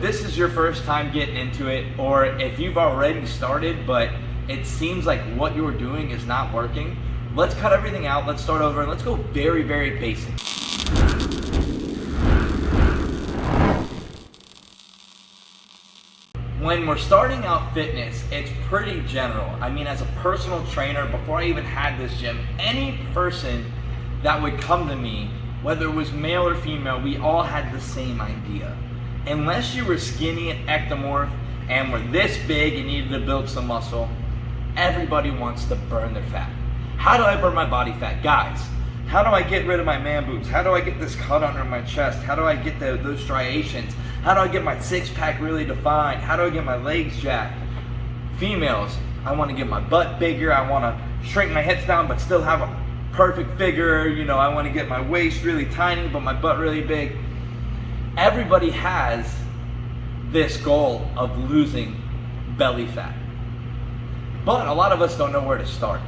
this is your first time getting into it, or if you've already started but it seems like what you're doing is not working, let's cut everything out, let's start over, and let's go very, very basic. When we're starting out fitness, it's pretty general. I mean, as a personal trainer, before I even had this gym, any person that would come to me, whether it was male or female, we all had the same idea. Unless you were skinny and ectomorph and were this big and needed to build some muscle, everybody wants to burn their fat. How do I burn my body fat? Guys, how do I get rid of my man boobs? How do I get this cut under my chest? How do I get those striations? How do I get my six-pack really defined? How do I get my legs jacked? Females, I want to get my butt bigger. I want to shrink my hips down but still have a perfect figure. You know, I want to get my waist really tiny but my butt really big. Everybody has this goal of losing belly fat, but a lot of us don't know where to start.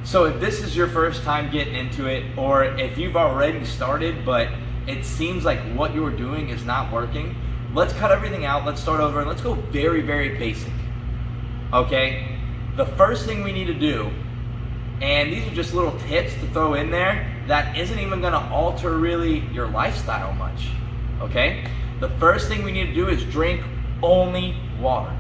So if this is your first time getting into it, or if you've already started but it seems like what you're doing is not working, let's cut everything out, let's start over, and let's go very, very basic. Okay? The first thing we need to do, and these are just little tips to throw in there that isn't even gonna alter really your lifestyle much. Okay? The first thing we need to do is drink only water.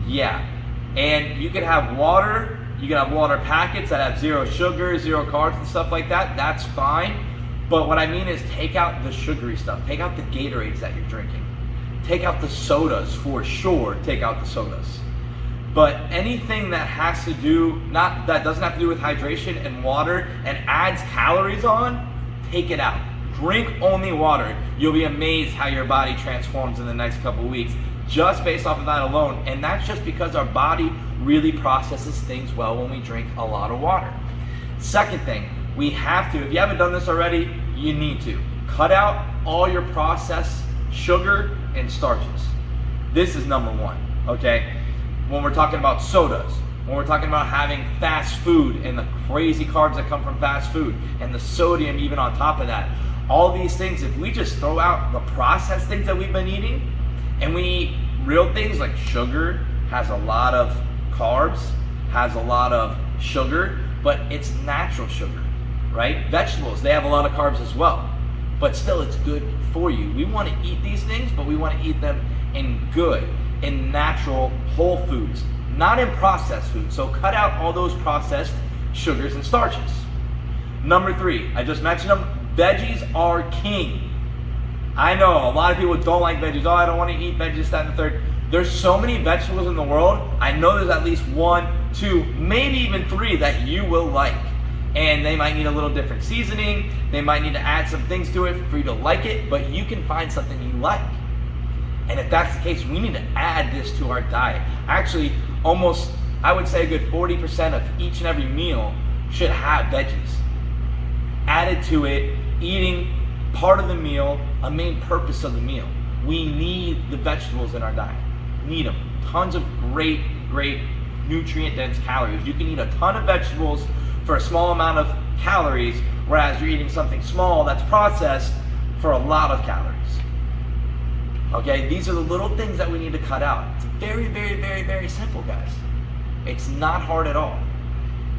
Yeah. And you can have water, you can have water packets that have 0 sugar, 0 carbs and stuff like that. That's fine. But what I mean is take out the sugary stuff. Take out the Gatorades that you're drinking. Take out the sodas, for sure. Take out the sodas. But anything that has to do, that doesn't have to do with hydration and water and adds calories on, take it out. Drink only water. You'll be amazed how your body transforms in the next couple of weeks just based off of that alone. And that's just because our body really processes things well when we drink a lot of water. Second thing, we have to, if you haven't done this already, you need to cut out all your processed sugar and starches. This is number one, okay? When we're talking about sodas, when we're talking about having fast food and the crazy carbs that come from fast food and the sodium even on top of that, all these things, if we just throw out the processed things that we've been eating and we eat real things like sugar, has a lot of carbs, has a lot of sugar, but it's natural sugar, right? Vegetables, they have a lot of carbs as well, but still it's good for you. We want to eat these things, but we want to eat them in good, in natural whole foods, not in processed foods. So cut out all those processed sugars and starches. Number 3, I just mentioned them, veggies are king. I know a lot of people don't like veggies. Oh, I don't want to eat veggies, that and the third. There's so many vegetables in the world. I know there's at least 1, 2, maybe even 3 that you will like. And they might need a little different seasoning. They might need to add some things to it for you to like it, but you can find something you like. And if that's the case, we need to add this to our diet. Actually, almost, I would say a good 40% of each and every meal should have veggies added to it, eating part of the meal, a main purpose of the meal. We need the vegetables in our diet. Need them. Tons of great nutrient dense calories. You can eat a ton of vegetables for a small amount of calories, whereas you're eating something small that's processed for a lot of calories. Okay, these are the little things that we need to cut out. It's very, very, very, very simple, guys. It's not hard at all.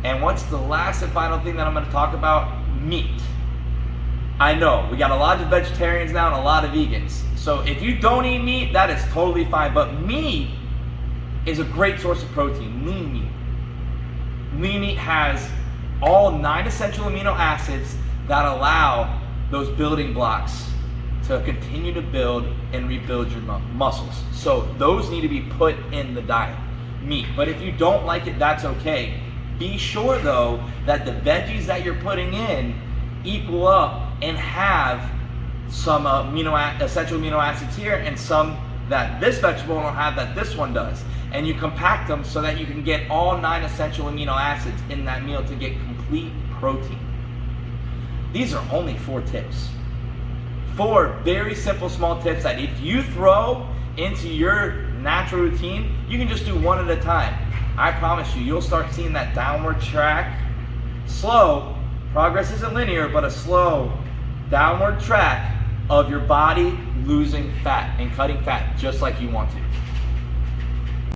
And what's the last and final thing that I'm going to talk about? Meat. I know, we got a lot of vegetarians now and a lot of vegans. So if you don't eat meat, that is totally fine. But meat is a great source of protein, lean meat. Lean meat has all 9 essential amino acids that allow those building blocks to continue to build and rebuild your muscles. So those need to be put in the diet, meat. But if you don't like it, that's okay. Be sure though that the veggies that you're putting in equal up and have some essential amino acids here and some that this vegetable don't have that this one does. And you compact them so that you can get all 9 essential amino acids in that meal to get complete protein. These are only 4 tips. 4 very simple small tips that if you throw into your natural routine, you can just do one at a time. I promise you, you'll start seeing that downward track. Slow, progress isn't linear, but a slow downward track of your body losing fat and cutting fat just like you want to.